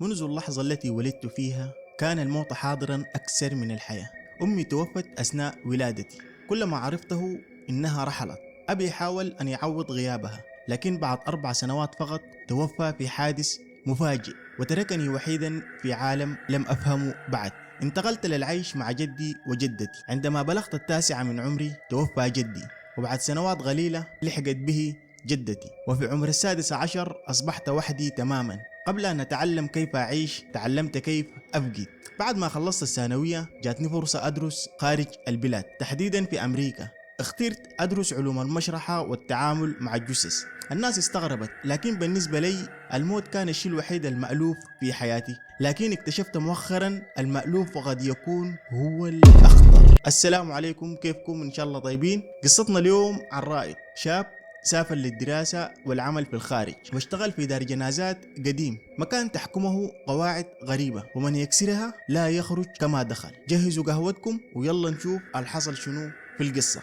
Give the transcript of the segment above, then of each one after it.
منذ اللحظة التي ولدت فيها كان الموت حاضرا أكثر من الحياة. أمي توفت أثناء ولادتي. كلما عرفته إنها رحلت. أبي حاول أن يعوض غيابها، لكن بعد 4 سنوات فقط توفى في حادث مفاجئ وتركني وحيدا في عالم لم أفهمه بعد. انتقلت للعيش مع جدي وجدتي. عندما بلغت التاسعة من عمري توفى جدي، وبعد سنوات قليلة لحقت به جدتي، وفي عمر ال16 أصبحت وحدي تماما. قبل أن أتعلم كيف أعيش تعلمت كيف أفقد. بعد ما خلصت الثانوية جاتني فرصة أدرس خارج البلاد، تحديدا في أمريكا. اخترت أدرس علوم المشرحة والتعامل مع الجثث. الناس استغربت، لكن بالنسبة لي الموت كان الشيء الوحيد المألوف في حياتي. لكن اكتشفت مؤخرا المألوف قد يكون هو الأخطر. السلام عليكم، كيفكم؟ إن شاء الله طيبين. قصتنا اليوم عن رائد شاب سافر للدراسة والعمل في الخارج، واشتغل في دار جنازات قديم، مكان تحكمه قواعد غريبة ومن يكسرها لا يخرج كما دخل. جهزوا قهوتكم ويلا نشوف الحصل شنو في القصة.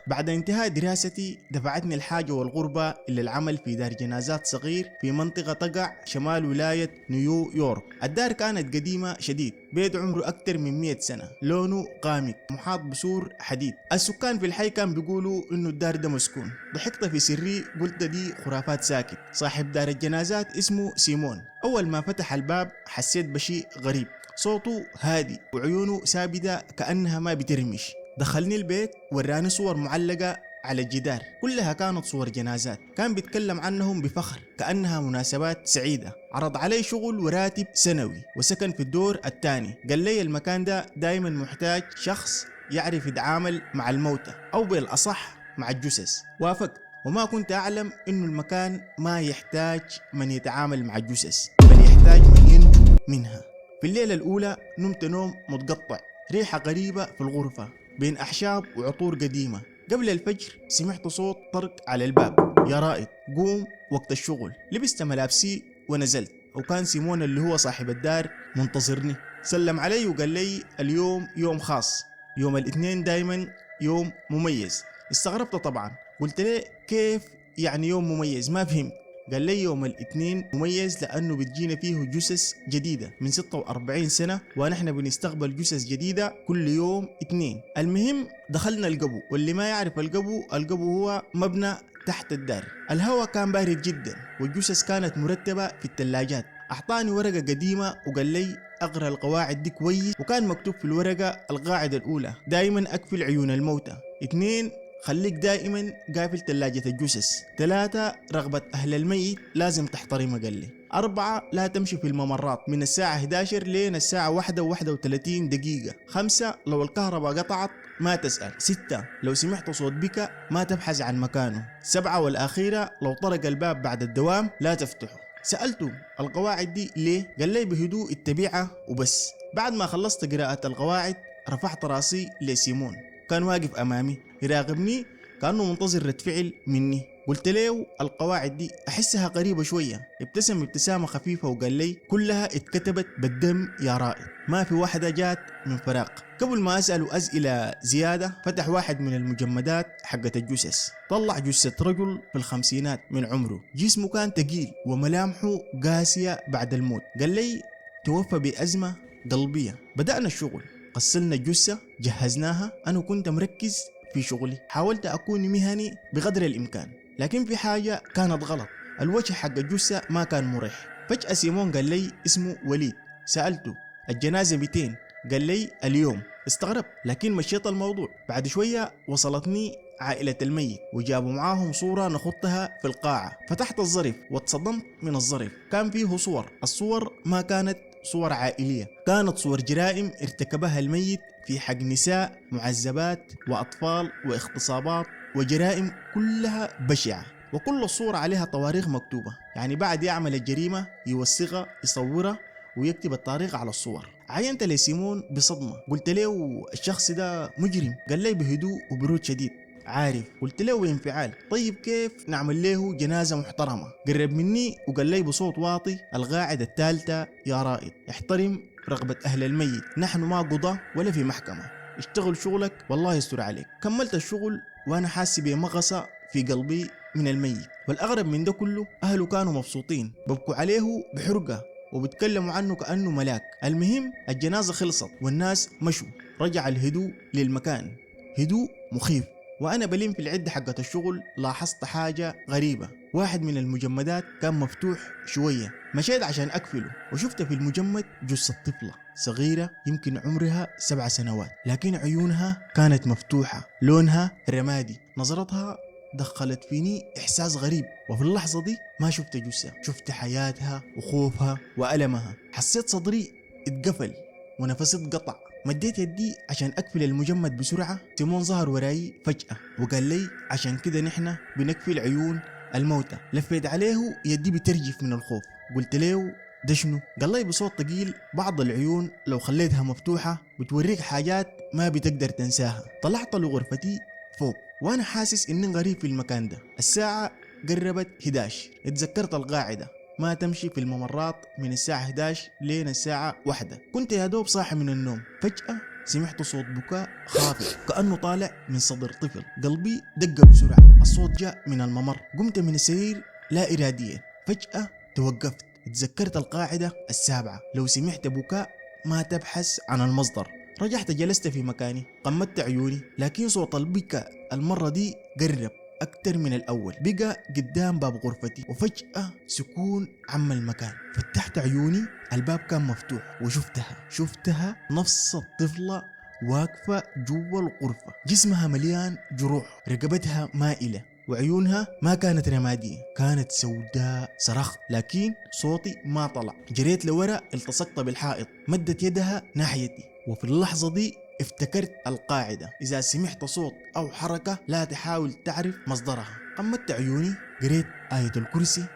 بعد انتهاء دراستي دفعتني الحاجة والغربة إلى العمل في دار جنازات صغير في منطقة تقع شمال ولاية نيويورك. الدار كانت قديمة شديد، بيت عمره أكثر من 100 سنة، لونه غامق محاط بسور حديد. السكان في الحي كان بيقولوا إنه الدار ده مسكون. ضحكت في سري، قلت دي خرافات ساكت. صاحب دار الجنازات اسمه سيمون. أول ما فتح الباب حسيت بشيء غريب، صوته هادي وعيونه سابدة كأنها ما بترمش. دخلني البيت وراني صور معلقة على الجدار، كلها كانت صور جنازات. كان بيتكلم عنهم بفخر كأنها مناسبات سعيدة. عرض علي شغل وراتب سنوي وسكن في الدور الثاني. قال لي المكان ده دايما محتاج شخص يعرف يتعامل مع الموتى، أو بالأصح مع الجثث. وافقت، وما كنت أعلم إنه المكان ما يحتاج من يتعامل مع الجثث، بل يحتاج من ينجو منها. في الليلة الأولى نمت نوم متقطع، ريحة غريبة في الغرفة بين أحشاب وعطور قديمة. قبل الفجر سمعت صوت طرق على الباب. يا رائد قوم، وقت الشغل. لبست ملابسي ونزلت، وكان سيمون اللي هو صاحب الدار منتظرني. سلم علي وقال لي اليوم يوم خاص، يوم الاثنين دايما يوم مميز. استغربت طبعا، قلت له كيف يعني يوم مميز؟ ما فهمت. قال لي يوم الاثنين مميز لأنه بتجينا فيه جثث جديدة من 46 سنة، ونحن بنستقبل جثث جديدة كل يوم اثنين. المهم دخلنا القبو، واللي ما يعرف القبو هو مبنى تحت الدار. الهواء كان بارد جدا والجثث كانت مرتبة في الثلاجات. أعطاني ورقة قديمة وقال لي أقرأ القواعد دي كويس، وكان مكتوب في الورقة القاعدة الأولى: دائما أقفل عيون الموتى. 2 خليك دائما قافل ثلاجة الجثث. 3 رغبة أهل الميت لازم تحترمها قال لي. 4 لا تمشي في الممرات من الساعة 11 لين الساعة 1:31. 5 لو الكهرباء قطعت ما تسأل. 6 لو سمعت صوت بكا ما تبحث عن مكانه. 7 والأخيرة لو طرق الباب بعد الدوام لا تفتحه. سألته القواعد دي ليه؟ قال لي بهدوء اتبعها وبس. بعد ما خلصت قراءة القواعد رفعت راسي لسيمون، كان واقف أمامي يراقبني كأنه منتظر رد فعل مني. قلت له القواعد دي أحسها قريبة شوية. ابتسم ابتسامة خفيفة وقال لي كلها اتكتبت بالدم يا رائد، ما في واحدة جات من فراغ. قبل ما أسأله أسئلة زيادة فتح واحد من المجمدات حقت الجثث، طلع جثة رجل في الخمسينات من عمره. جسمه كان تقيل وملامحه قاسية بعد الموت. قال لي توفى بأزمة قلبية. بدأنا الشغل، غسلنا الجثة، جهزناها. أنا كنت مركز في شغلي، حاولت أكون مهني بقدر الإمكان، لكن في حاجة كانت غلط. الوجه حق الجثة ما كان مريح. فجأة سيمون قال لي اسمه وليد. سألته الجنازة 200؟ قال لي اليوم. استغربت لكن مشيت الموضوع. بعد شوية وصلتني عائلة الميت وجابوا معاهم صورة نخطها في القاعة. فتحت الظرف واتصدمت من الظرف، كان فيه صور. الصور ما كانت صور عائلية، كانت صور جرائم ارتكبها الميت في حق نساء، معذبات وأطفال واغتصابات وجرائم كلها بشعة. وكل الصور عليها تواريخ مكتوبة، يعني بعد يعمل الجريمة يوثقها يصورها ويكتب التاريخ على الصور. عينت لسيمون بصدمة، قلت له الشخص ده مجرم. قال لي بهدوء وبرود شديد عارف. قلت له بانفعال طيب كيف نعمل له جنازة محترمة؟ قرب مني وقال لي بصوت واطي القاعدة الثالثة يا رائد، احترم رغبة أهل الميت، نحن ما قضاة ولا في محكمة، اشتغل شغلك والله يستر عليك. كملت الشغل وأنا حاسس بمغصة في قلبي من الميت. والأغرب من ده كله أهله كانوا مبسوطين، ببكوا عليه بحرقة وبتكلموا عنه كأنه ملاك. المهم الجنازة خلصت والناس مشوا، رجع الهدوء للمكان، هدوء مخيف. وأنا بلم في العدة حقت الشغل لاحظت حاجة غريبة. واحد من المجمدات كان مفتوح شوية، مشيت عشان أقفله وشفت في المجمد جثة طفلة صغيرة يمكن عمرها 7 سنوات، لكن عيونها كانت مفتوحة، لونها رمادي. نظرتها دخلت فيني إحساس غريب، وفي اللحظة دي ما شفت جثة، شفت حياتها وخوفها وألمها. حسيت صدري اتقفل ونفسي اتقطع. مديت يدي عشان أقفل المجمد بسرعة. سيمون ظهر وراي فجأة وقال لي عشان كده نحن بنقفل عيون الموتى. لفيت عليه يدي بترجف من الخوف. قلت له ده شنو؟ قال لي بصوت ثقيل بعض العيون لو خليتها مفتوحة بتوريك حاجات ما بتقدر تنساها. طلعت لغرفتي فوق وانا حاسس اني غريب في المكان ده. الساعة قربت 11. اتذكرت القاعدة ما تمشي في الممرات من الساعة 11 لين الساعة 1. كنت يا دوب صاحي من النوم. فجأة سمعت صوت بكاء خافت كأنه طالع من صدر طفل. قلبي دق بسرعة. الصوت جاء من الممر. قمت من السرير لا إراديا. فجأة توقفت. اتذكرت القاعدة 7: لو سمعت بكاء ما تبحث عن المصدر. رجعت جلست في مكاني، قمدت عيوني، لكن صوت البكاء المرة دي قرب أكتر من الأول. بقى قدام باب غرفتي وفجأة سكون عم المكان. فتحت عيوني، الباب كان مفتوح وشفتها نفس الطفلة واقفة جوا الغرفة. جسمها مليان جروح، رقبتها مائلة، وعيونها ما كانت رمادية، كانت سوداء. صرخت لكن صوتي ما طلع. جريت لورا، التصقت بالحائط، مدت يدها ناحيتي. وفي اللحظة دي افتكرت القاعدة: إذا سمعت صوت أو حركة لا تحاول تعرف مصدرها. قمت عيوني، قريت آية الكرسي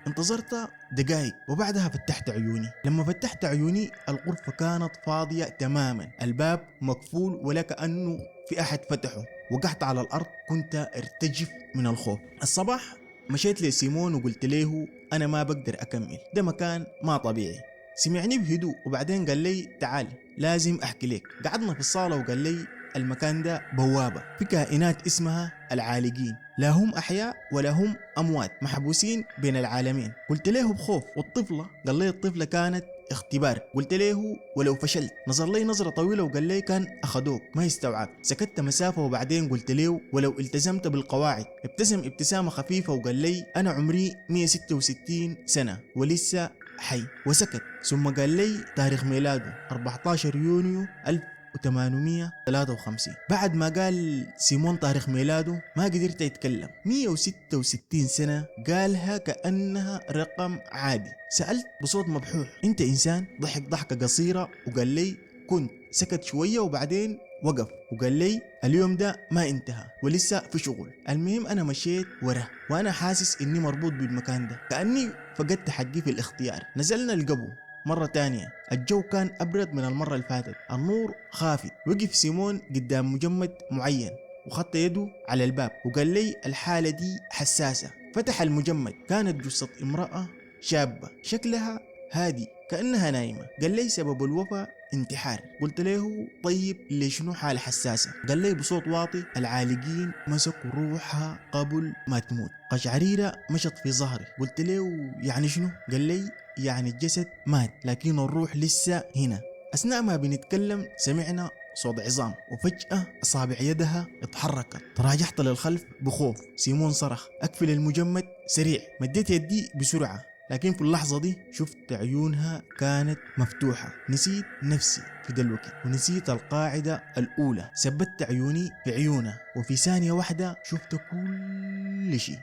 انتظرت دقائق وبعدها فتحت عيوني. لما فتحت عيوني الغرفة كانت فاضية تماما، الباب مقفول ولا كأنه في أحد فتحه. وقعت على الأرض، كنت ارتجف من الخوف. الصباح مشيت لسيمون وقلت له أنا ما بقدر أكمل، ده مكان ما طبيعي. سمعني بهدوء وبعدين قال لي تعال لازم أحكي لك. قعدنا في الصالة وقال لي المكان ده بوابة في كائنات اسمها العالقين، لا هم أحياء ولا هم أموات، محبوسين بين العالمين. قلت له بخوف والطفلة؟ قال لي الطفلة كانت اختبار. قلت له ولو فشلت؟ نظر لي نظرة طويلة وقال لي كان أخدوك ما يستوعب. سكت مسافة وبعدين قلت له ولو التزمت بالقواعد؟ ابتسم ابتسامة خفيفة وقال لي أنا عمري 166 سنة ولسه حي. وسكت ثم قال لي تاريخ ميلاده 14 يونيو 1853. بعد ما قال سيمون تاريخ ميلاده ما قدرت يتكلم. 166 سنة قالها كأنها رقم عادي. سألت بصوت مبحوح انت انسان؟ ضحك ضحكة قصيرة وقال لي كنت. سكت شوية وبعدين وقف وقال لي اليوم ده ما انتهى ولسه في شغل. المهم انا مشيت وراه وانا حاسس اني مربوط بالمكان ده، كأني فقدت حقي في الاختيار. نزلنا القبو مرة تانية. الجو كان أبرد من المرة اللي فاتت، النور خافت. وقف سيمون قدام مجمد معين وخط يده على الباب وقال لي الحالة دي حساسة. فتح المجمد، كانت جثة امرأة شابة شكلها هادي كأنها نايمة. قال لي سبب الوفاة انتحار. قلت له طيب ليش شنو حالة حساسة؟ قال لي بصوت واطي العالقين مسكوا روحها قبل ما تموت. قشعريرة مشت في ظهري. قلت له يعني شنو؟ قال لي يعني الجسد مات لكن الروح لسه هنا. أثناء ما بنتكلم سمعنا صوت عظام وفجأة أصابع يدها اتحركت. تراجعت للخلف بخوف. سيمون صرخ أقفل المجمد سريع. مديت يدي بسرعة لكن في اللحظة دي شفت عيونها كانت مفتوحة. نسيت نفسي في دلوقتي ونسيت القاعدة الأولى. ثبت عيوني في عيونها وفي ثانية واحدة شفت كل شيء.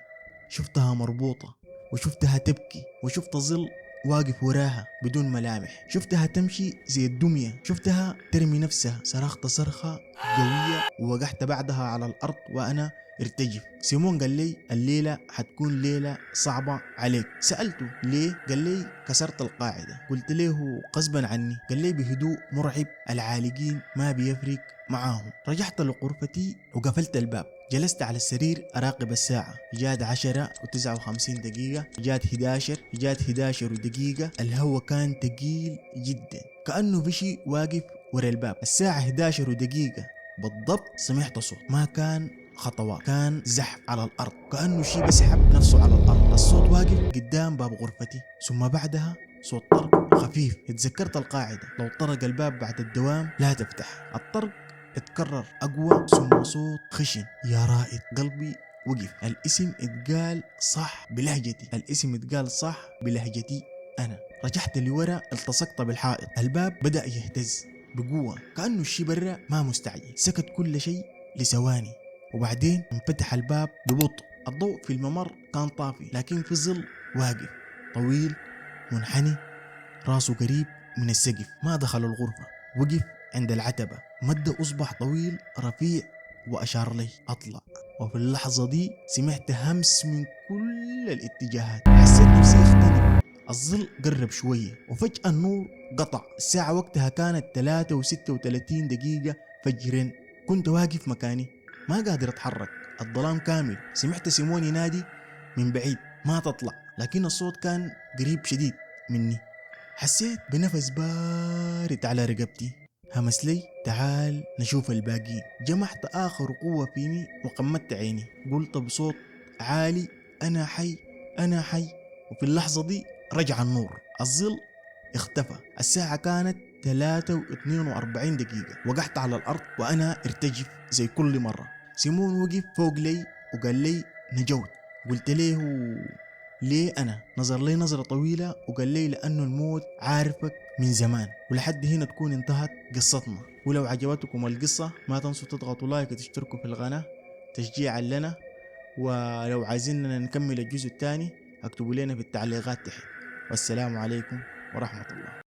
شفتها مربوطة وشفتها تبكي وشفت ظل واقف وراها بدون ملامح. شفتها تمشي زي الدمية. شفتها ترمي نفسها. صرخت صرخة قوية ووقعت بعدها على الأرض وأنا ارتجف. سيمون قال لي الليلة حتكون ليلة صعبة عليك. سألته ليه؟ قال لي كسرت القاعدة. قلت له غصبا عني. قال لي بهدوء مرعب العالقين ما بيفرق معاهم. رجعت لغرفتي وقفلت الباب. جلست على السرير أراقب الساعة. جات 10:59 دقيقة، جات 11، جات 11 دقيقة. الهواء كان تقيل جدا كأنه بشي واقف ورا الباب. الساعة 11 دقيقة بالضبط سمعت صوت ما كان خطوات، كان زحف على الأرض كأنه شي بسحب نفسه على الأرض. الصوت واقف قدام باب غرفتي، ثم بعدها صوت طرق خفيف. اتذكرت القاعدة: لو طرق الباب بعد الدوام لا تفتح. الطرق اتكرر أقوى، ثم صوت خشن: يا رائد. قلبي وقف. الاسم اتقال صح بلهجتي، الاسم اتقال صح بلهجتي أنا. رجعت لورا، التصقت بالحائط. الباب بدأ يهتز بقوة، كأنه الشي برا ما مستعجل. سكت كل شيء لثواني، وبعدين انفتح الباب ببطء. الضوء في الممر كان طافي، لكن في ظل واقف طويل منحني، راسه قريب من السقف. ما دخل الغرفة، وقف عند العتبة، مد أصبع طويل رفيع وأشار لي أطلع. وفي اللحظة دي سمعت همس من كل الاتجاهات. حسيت نفسي اختنق. الظل قرب شوية وفجأة النور قطع. الساعة وقتها كانت 3:36 فجرا. كنت واقف مكاني ما قادر اتحرك، الظلام كامل. سمعت سيمون ينادي من بعيد: ما تطلع. لكن الصوت كان قريب شديد مني. حسيت بنفس بارد على رقبتي. همس لي: تعال نشوف الباقيين. جمعت آخر قوة فيني وقمت عيني. قلت بصوت عالي: أنا حي، أنا حي. وفي اللحظة دي رجع النور، الظل اختفى. الساعة كانت 3:42. وقعت على الأرض وأنا ارتجف زي كل مرة. سيمون وقف فوق لي وقال لي: نجوت. قلت له: ليه أنا؟ نظر لي نظرة طويلة وقال لي: لأنه الموت عارفك من زمان. ولحد هنا تكون انتهت قصتنا. ولو عجبتكم القصة ما تنسوا تضغطوا لايك وتشتركوا في القناة تشجيعا لنا. ولو عايزيننا نكمل الجزء الثاني اكتبوا لنا في التعليقات تحت. والسلام عليكم ورحمة الله.